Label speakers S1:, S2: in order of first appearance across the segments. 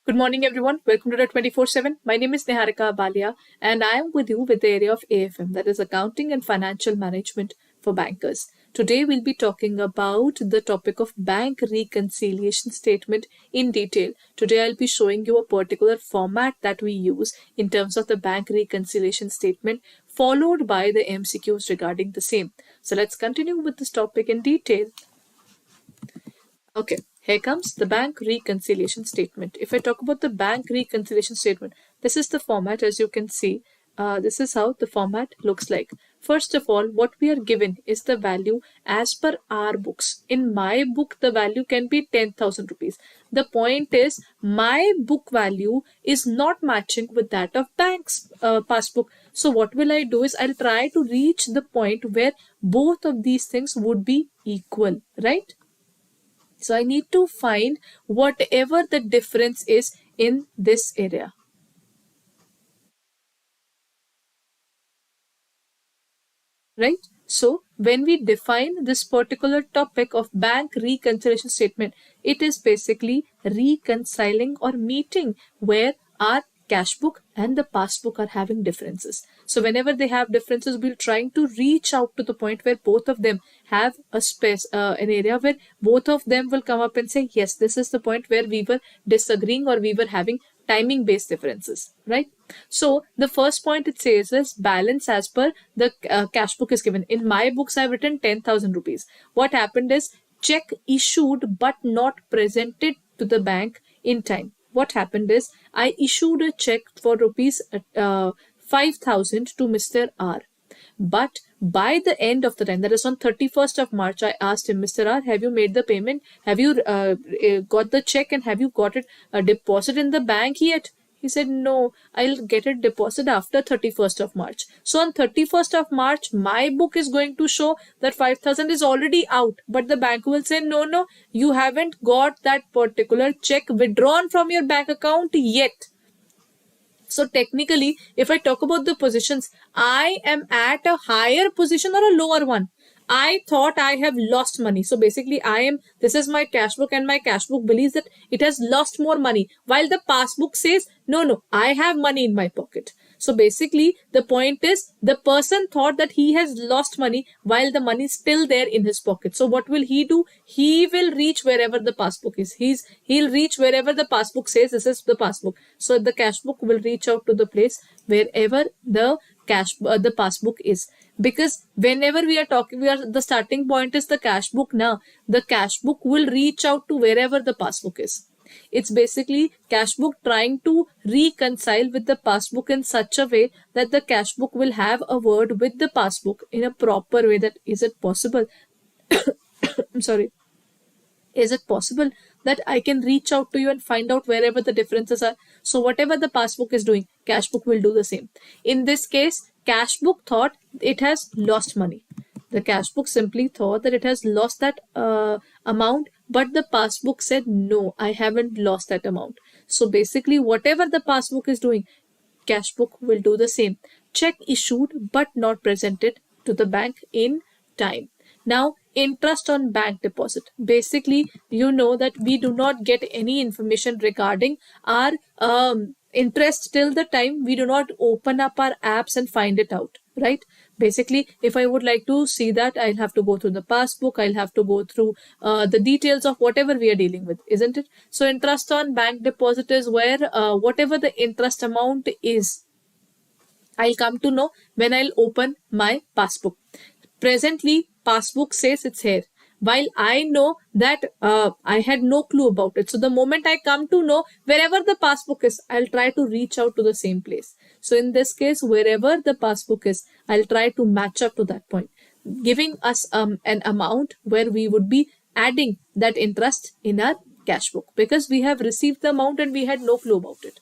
S1: Good morning, everyone. Welcome to the 24/7. My name is Niharika Balia, and I am with you with the area of AFM, that is Accounting and Financial Management for Bankers. Today, we'll be talking about the topic of bank reconciliation statement in detail. Today, I'll be showing you a particular format that we use in terms of the bank reconciliation statement, followed by the MCQs regarding the same. So, let's continue with this topic in detail. Okay, here comes the bank reconciliation statement. If I talk about the bank reconciliation statement, this is the format. As you can see, this is how the format looks like. First of all, what we are given is the value as per our books. In my book, the value can be 10,000 rupees. The point is, my book value is not matching with that of bank's passbook. So what will I do is I'll try to reach the point where both of these things would be equal, right? So I need to find whatever the difference is in this area. Right? So when we define this particular topic of bank reconciliation statement, it is basically reconciling or meeting where our cash book and the passbook are having differences. So whenever they have differences, we're trying to reach out to the point where both of them have a space, an area where both of them will come up and say, yes, this is the point where we were disagreeing or we were having timing based differences, right? So the first point it says is balance as per the cash book is given. In my books, I've written 10,000 rupees. What happened is check issued but not presented to the bank in time. What happened is I issued a check for rupees 5,000 to Mr. R. But by the end of the time, that is on 31st of March, I asked him, Mr. R, have you made the payment? Have you got the check and have you got it deposit in the bank yet? He said, no, I'll get it deposit after 31st of March. So on 31st of March, my book is going to show that 5,000 is already out. But the bank will say, no, you haven't got that particular check withdrawn from your bank account yet. So technically, if I talk about the positions, I am at a higher position or a lower one. I thought I have lost money. So basically this is my cash book and my cash book believes that it has lost more money. While the passbook says, no, I have money in my pocket. So basically the point is the person thought that he has lost money while the money is still there in his pocket. So what will he do? He will reach wherever the passbook is. He'll reach wherever the passbook says this is the passbook. So the cash book will reach out to the place wherever the passbook is. Because whenever we are talking, the starting point is the cash book now. The cash book will reach out to wherever the passbook is. It's basically cash book trying to reconcile with the passbook in such a way that the cash book will have a word with the passbook in a proper way. That is it possible? I'm sorry. Is it possible that I can reach out to you and find out wherever the differences are? So whatever the passbook is doing, cash book will do the same. In this case, cash book thought it has lost money. The cash book simply thought that it has lost that amount, but the passbook said, no, I haven't lost that amount. So basically, whatever the passbook is doing, cash book will do the same. Check issued but not presented to the bank in time. Now, interest on bank deposit. Basically, you know that we do not get any information regarding our interest till the time we do not open up our apps and find it out, right? Basically, if I would like to see that, I'll have to go through the passbook. I'll have to go through the details of whatever we are dealing with, isn't it? So interest on bank deposit is where whatever the interest amount is, I'll come to know when I'll open my passbook. Presently, passbook says it's here, while I know that I had no clue about it. So the moment I come to know wherever the passbook is, I'll try to reach out to the same place. So in this case, wherever the passbook is, I'll try to match up to that point, giving us an amount where we would be adding that interest in our cash book because we have received the amount and we had no clue about it.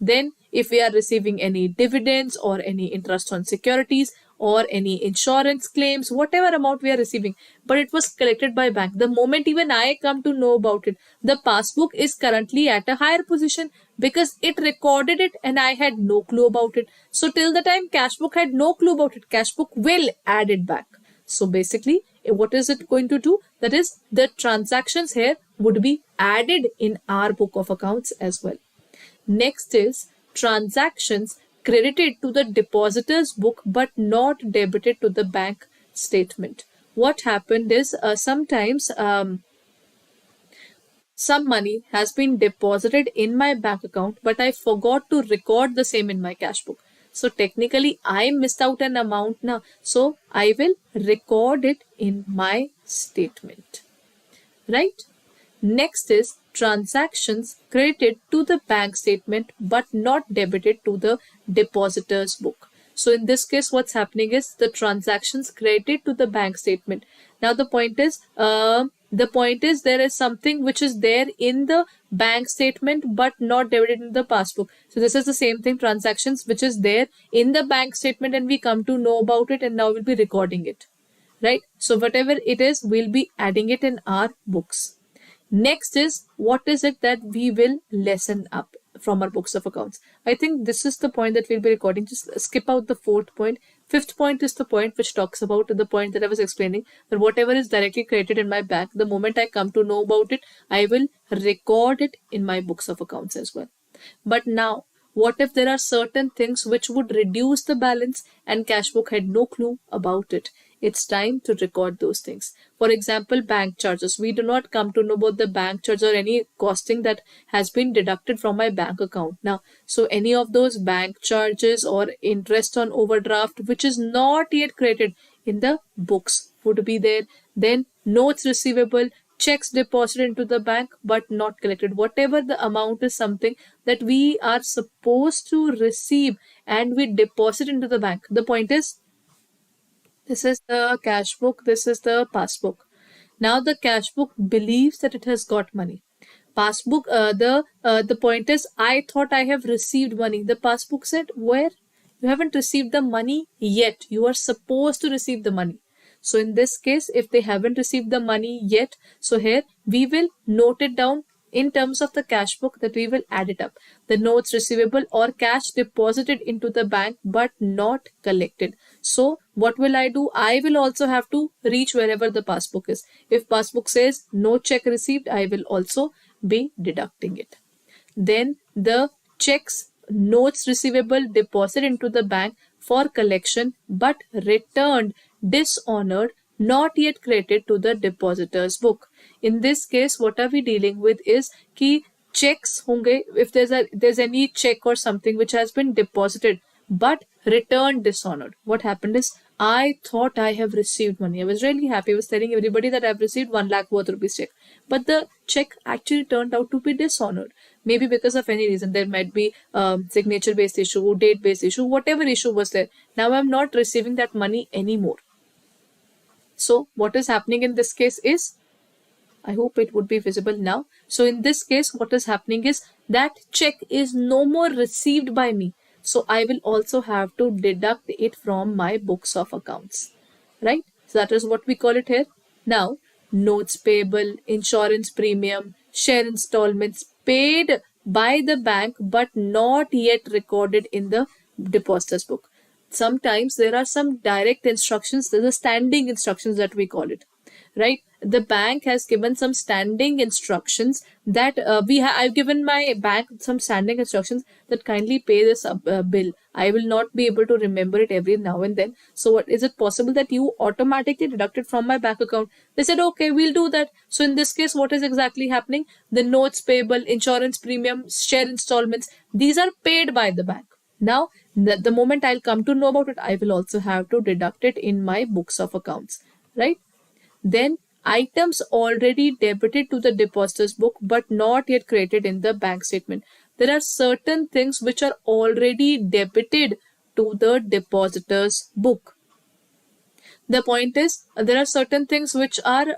S1: Then if we are receiving any dividends or any interest on securities or any insurance claims, whatever amount we are receiving, but it was collected by bank. The moment even I come to know about it, the passbook is currently at a higher position because it recorded it and I had no clue about it. So till the time cash book had no clue about it, cash book will add it back. So basically, what is it going to do? That is, the transactions here would be added in our book of accounts as well. Next is transactions credited to the depositor's book but not debited to the bank statement. What happened is sometimes some money has been deposited in my bank account, but I forgot to record the same in my cash book. So technically, I missed out an amount now. So I will record it in my statement. Right? Next is transactions credited to the bank statement but not debited to the depositor's book. So in this case, what's happening is the transactions credited to the bank statement. Now the point is there is something which is there in the bank statement but not debited in the passbook. So this is the same thing, transactions which is there in the bank statement and we come to know about it and now we'll be recording it. Right? So whatever it is, we'll be adding it in our books. Next is what is it that we will lessen up from our books of accounts. I think this is the point that we'll be recording. Just skip out the fourth point. Fifth point is the point which talks about the point that I was explaining, that whatever is directly credited in my bank, the moment I come to know about it, I will record it in my books of accounts as well. But now, what if there are certain things which would reduce the balance and cash book had no clue about it? It's time to record those things. For example, bank charges. We do not come to know about the bank charge or any costing that has been deducted from my bank account. Now, so any of those bank charges or interest on overdraft, which is not yet credited in the books, would be there. Then notes receivable, checks deposited into the bank but not collected. Whatever the amount is something that we are supposed to receive and we deposit into the bank. The point is, this is the cash book, this is the passbook. Now the cash book believes that it has got money. Passbook, the point is, I thought I have received money. The passbook said, where? You haven't received the money yet. You are supposed to receive the money. So in this case, if they haven't received the money yet, so here we will note it down in terms of the cash book that we will add it up. The notes receivable or cash deposited into the bank but not collected. So what will I do? I will also have to reach wherever the passbook is. If passbook says no check received, I will also be deducting it. Then the checks, notes receivable deposited into the bank for collection but returned dishonored, not yet credited to the depositor's book. In this case, what are we dealing with is कि checks होंगे, if there's any check or something which has been deposited but returned dishonored. What happened is, I thought I have received money. I was really happy. I was telling everybody that I've received 1 lakh worth rupees check. But the check actually turned out to be dishonored. Maybe because of any reason. There might be signature based issue, date based issue, whatever issue was there. Now I'm not receiving that money anymore. So what is happening in this case is, I hope it would be visible now. So in this case, what is happening is that check is no more received by me. So I will also have to deduct it from my books of accounts. Right? So that is what we call it here. Now, notes payable, insurance premium, share installments paid by the bank but not yet recorded in the depositor's book. Sometimes there are some direct instructions, there's a standing instructions that we call it, right? The bank has given some standing instructions that I've given my bank some standing instructions that kindly pay this bill. I will not be able to remember it every now and then. So what is it possible that you automatically deduct it from my bank account? They said, okay, we'll do that. So in this case, what is exactly happening? The notes payable, insurance premium, share installments, these are paid by the bank. Now, the moment I'll come to know about it, I will also have to deduct it in my books of accounts, right? Then items already debited to the depositor's book but not yet credited in the bank statement. There are certain things which are already debited to the depositor's book. The point is, there are certain things which are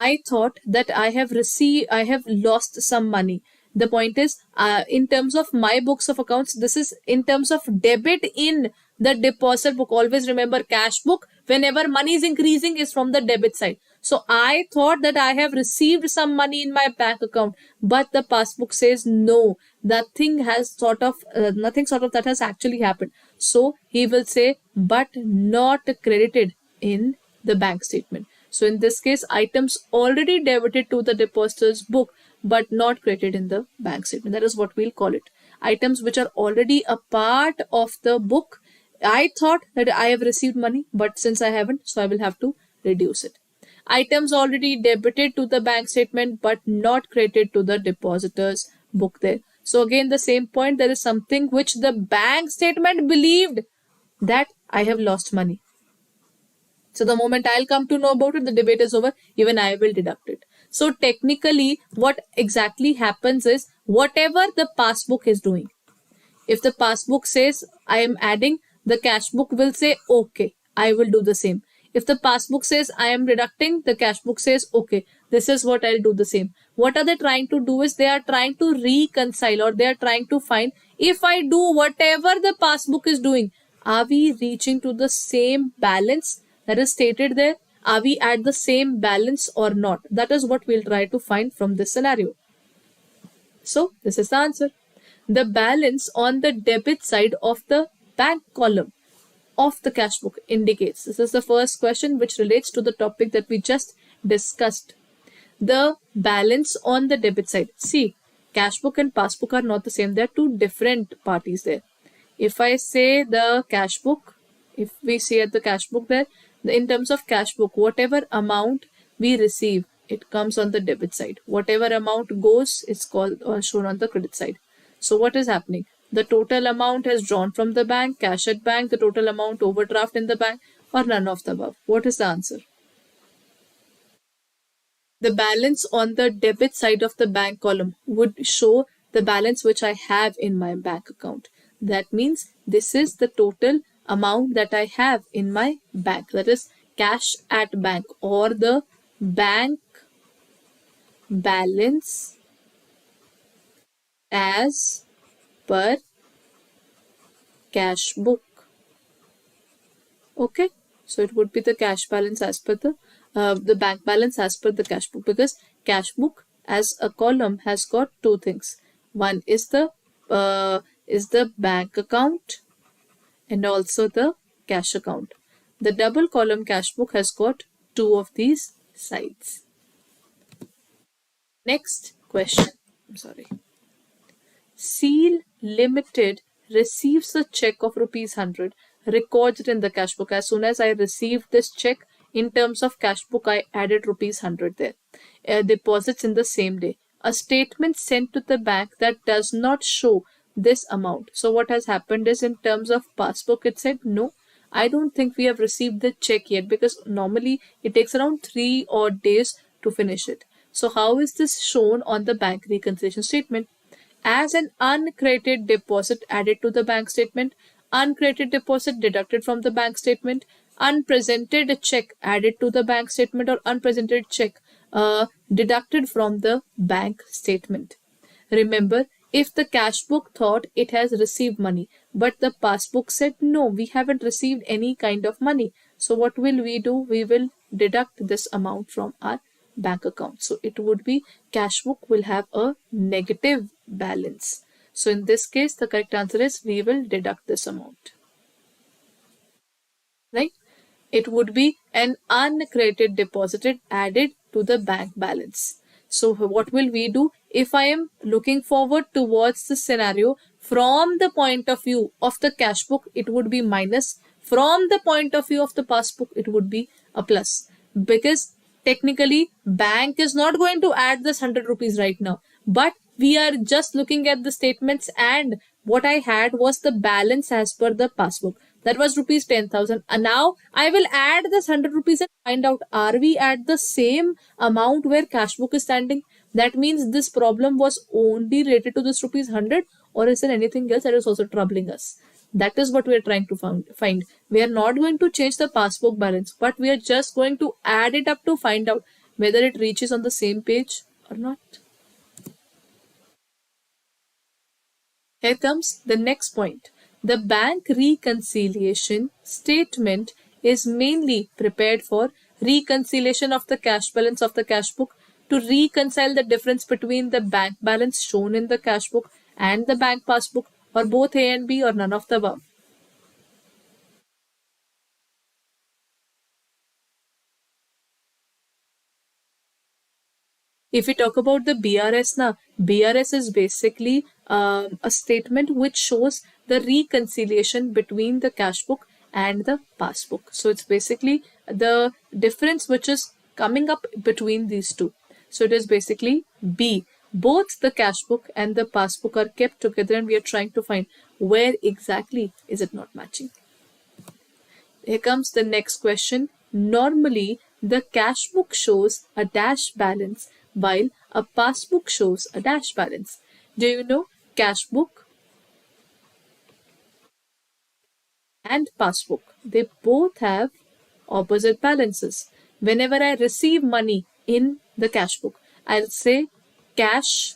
S1: I thought that I have lost some money. The point is, in terms of my books of accounts, this is in terms of debit in the deposit book. Always remember, cash book, whenever money is increasing, is from the debit side. So I thought that I have received some money in my bank account, but the passbook says no, nothing sort of that has actually happened. So he will say, but not credited in the bank statement. So in this case, items already debited to the depositor's book but not credited in the bank statement. That is what we'll call it. Items which are already a part of the book. I thought that I have received money, but since I haven't, so I will have to reduce it. Items already debited to the bank statement but not credited to the depositor's book there. So again, the same point, there is something which the bank statement believed that I have lost money. So the moment I'll come to know about it, the debate is over, even I will deduct it. So technically, what exactly happens is whatever the passbook is doing. If the passbook says I am adding, the cash book will say okay, I will do the same. If the passbook says I am deducting, the cash book says okay, this is what I'll do the same. What are they trying to do is they are trying to reconcile, or they are trying to find, if I do whatever the passbook is doing, are we reaching to the same balance that is stated there? Are we at the same balance or not? That is what we'll try to find from this scenario. So this is the answer. The balance on the debit side of the bank column of the cash book indicates. This is the first question which relates to the topic that we just discussed. The balance on the debit side. See, cash book and passbook are not the same. They are two different parties there. If I say the cash book, if we see at the cash book there, in terms of cash book, whatever amount we receive, it comes on the debit side. Whatever amount goes, it's called or shown on the credit side. So what is happening? The total amount has drawn from the bank, cash at bank, the total amount overdraft in the bank, or none of the above. What is the answer? The balance on the debit side of the bank column would show the balance which I have in my bank account. That means this is the total amount that I have in my bank. That is cash at bank, or the bank balance as per cash book. Okay, so it would be the cash balance as per the bank balance as per the cash book, because cash book as a column has got two things. One is the bank account and also the cash account. The double column cash book has got two of these sides. Next question. I'm sorry. Seal Limited receives a check of ₹100, records it in the cash book. As soon as I received this check, in terms of cash book, I added ₹100 there. Deposits in the same day. A statement sent to the bank that does not show this amount. So what has happened is, in terms of passbook, it said no, I don't think we have received the check yet, because normally it takes around 3 odd days to finish it. So how is this shown on the bank reconciliation statement? As an uncredited deposit added to the bank statement, uncredited deposit deducted from the bank statement, unpresented check added to the bank statement, or unpresented check deducted from the bank statement. Remember, if the cash book thought it has received money, but the passbook said no, we haven't received any kind of money. So what will we do? We will deduct this amount from our bank account. So it would be cash book will have a negative balance. So in this case, the correct answer is we will deduct this amount. Right? It would be an uncredited deposited added to the bank balance. So what will we do? If I am looking forward towards the scenario from the point of view of the cash book, it would be minus. From the point of view of the passbook, it would be a plus. Because technically, bank is not going to add this ₹100 right now. But we are just looking at the statements, and what I had was the balance as per the passbook. That was ₹10,000. And now I will add this ₹100 and find out, are we at the same amount where cash book is standing? That means this problem was only related to this ₹100, or is there anything else that is also troubling us? That is what we are trying to find. We are not going to change the passbook balance, but we are just going to add it up to find out whether it reaches on the same page or not. Here comes the next point. The bank reconciliation statement is mainly prepared for reconciliation of the cash balance of the cash book, to reconcile the difference between the bank balance shown in the cash book and the bank passbook, or both A and B, or none of the above. If we talk about the BRS now, BRS is basically a statement which shows the reconciliation between the cash book and the passbook. So it's basically the difference which is coming up between these two. So it is basically B. Both the cash book and the passbook are kept together and we are trying to find where exactly is it not matching. Here comes the next question. Normally, the cash book shows a dash balance while a passbook shows a dash balance. Do you know cash book and passbook? They both have opposite balances. Whenever I receive money in the cash book, I'll say cash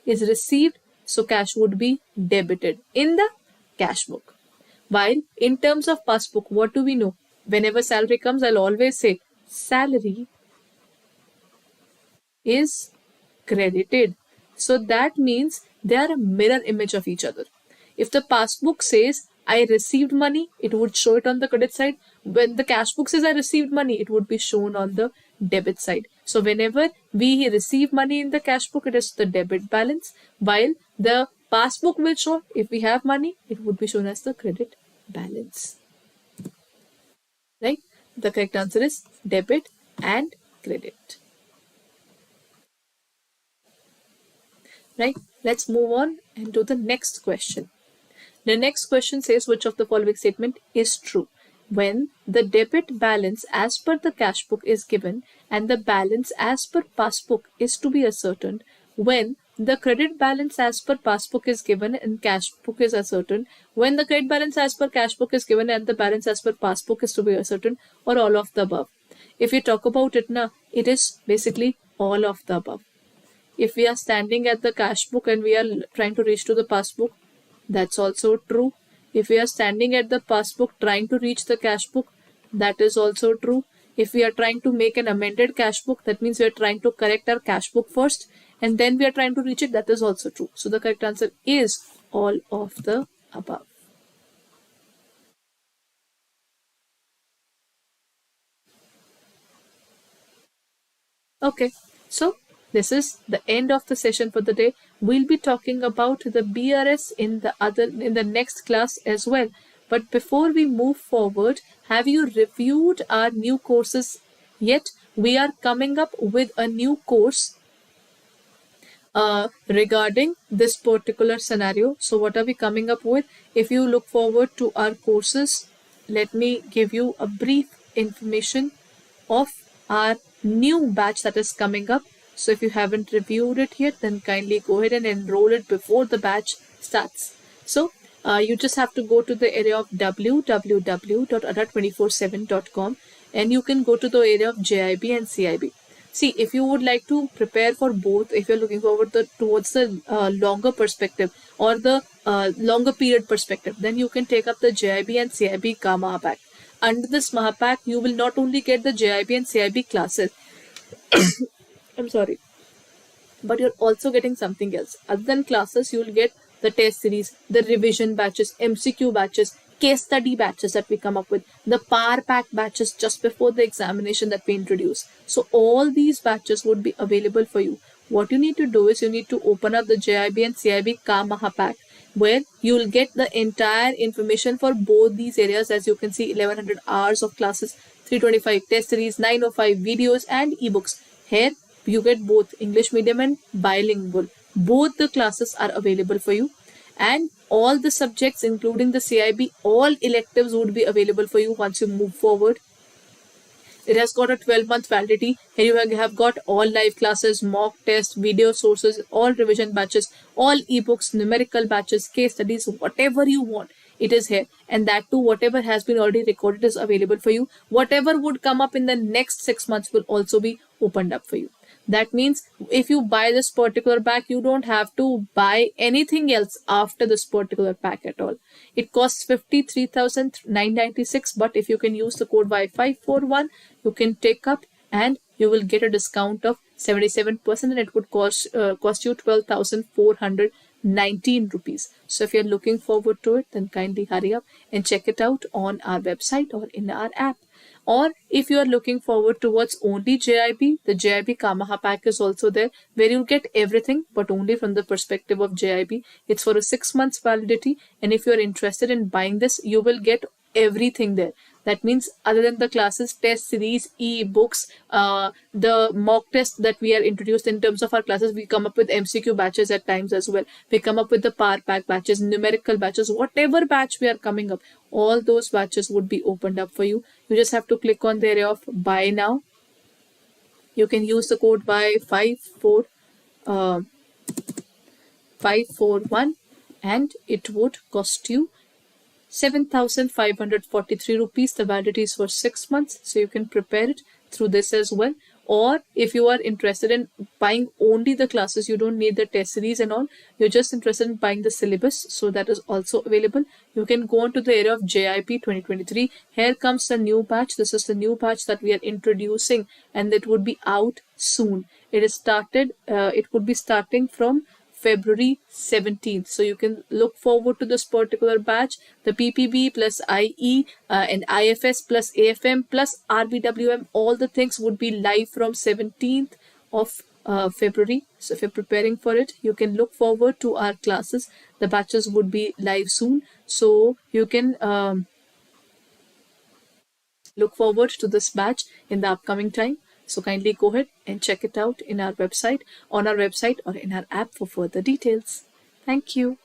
S1: is received, so cash would be debited in the cash book. While in terms of passbook, what do we know? Whenever salary comes, I'll always say salary is credited. So that means they are a mirror image of each other. If the passbook says I received money, it would show it on the credit side. When the cash book says I received money, it would be shown on the debit side. So whenever we receive money in the cash book, it is the debit balance, while the passbook will show if we have money, it would be shown as the credit balance. Right? The correct answer is debit and credit. Right? Let's move on and do the next question. The next question says which of the following statement is true? When the debit balance as per the cash book is given and the balance as per passbook is to be ascertained, when the credit balance as per passbook is given and cash book is ascertained, when the credit balance as per cash book is given and the balance as per passbook is to be ascertained, or all of the above. If you talk about it now, it is basically all of the above. If we are standing at the cash book and we are trying to reach to the passbook, that's also true. If we are standing at the passbook trying to reach the cash book, that is also true. If we are trying to make an amended cash book, that means we are trying to correct our cash book first and then we are trying to reach it, that is also true. So the correct answer is all of the above. Okay, so this is the end of the session for the day. We'll be talking about the BRS in the next class as well. But before we move forward, have you reviewed our new courses yet? We are coming up with a new course regarding this particular scenario. So what are we coming up with? If you look forward to our courses, let me give you a brief information of our new batch that is coming up. So if you haven't reviewed it yet, then kindly go ahead and enroll it before the batch starts. So you just have to go to the area of www.adda247.com and you can go to the area of JAIIB and CIB. See, if you would like to prepare for both, if you're looking forward towards the longer perspective or the longer period perspective, then you can take up the JIB and CIB Ka Mahapack. Under this Mahapack, you will not only get the JIB and CIB classes, I'm sorry, but you're also getting something else. Other than classes, you will get the test series, the revision batches, MCQ batches, case study batches that we come up with, the power pack batches just before the examination that we introduce. So all these batches would be available for you. What you need to do is you need to open up the JIB and CIB Ka Mahapack, where you will get the entire information for both these areas. As you can see, 1100 hours of classes, 325 test series, 905 videos and ebooks. Here you get both English medium and bilingual. Both the classes are available for you, and all the subjects including the CIB, all electives would be available for you once you move forward. It has got a 12-month validity. Here you have got all live classes, mock tests, video sources, all revision batches, all ebooks, numerical batches, case studies, whatever you want. It is here, and that too, whatever has been already recorded is available for you. Whatever would come up in the next 6 months will also be opened up for you. That means if you buy this particular pack, you don't have to buy anything else after this particular pack at all. It costs 53,996, but if you can use the code Y541, you can take up and you will get a discount of 77%, and it would cost you 12,419 rupees. So if you're looking forward to it, then kindly hurry up and check it out on our website or in our app. Or if you are looking forward towards only JIB, the JIB Kamaha pack is also there, where you get everything but only from the perspective of JIB. It's for a 6 months validity, and if you're interested in buying this, you will get everything there. That means other than the classes, test series, e-books, the mock test that we are introduced in terms of our classes, we come up with MCQ batches at times as well. We come up with the power pack batches, numerical batches, whatever batch we are coming up, all those batches would be opened up for you. You just have to click on the area of buy now. You can use the code by 541 and it would cost you 7,543 rupees. The validity is for 6 months, so you can prepare it through this as well. Or if you are interested in buying only the classes, you don't need the test series and all, you're just interested in buying the syllabus, so that is also available. You can go on to the area of JIP 2023. Here comes the new batch. This is the new batch that we are introducing, and it would be out soon. It is started, it would be starting from February 17th. So you can look forward to this particular batch. The PPB plus IE and IFS plus AFM plus RBWM, all the things would be live from 17th of February. So if you're preparing for it, you can look forward to our classes. The batches would be live soon. So you can look forward to this batch in the upcoming time. So kindly go ahead and check it out in our website, on our website, or in our app for further details. Thank you.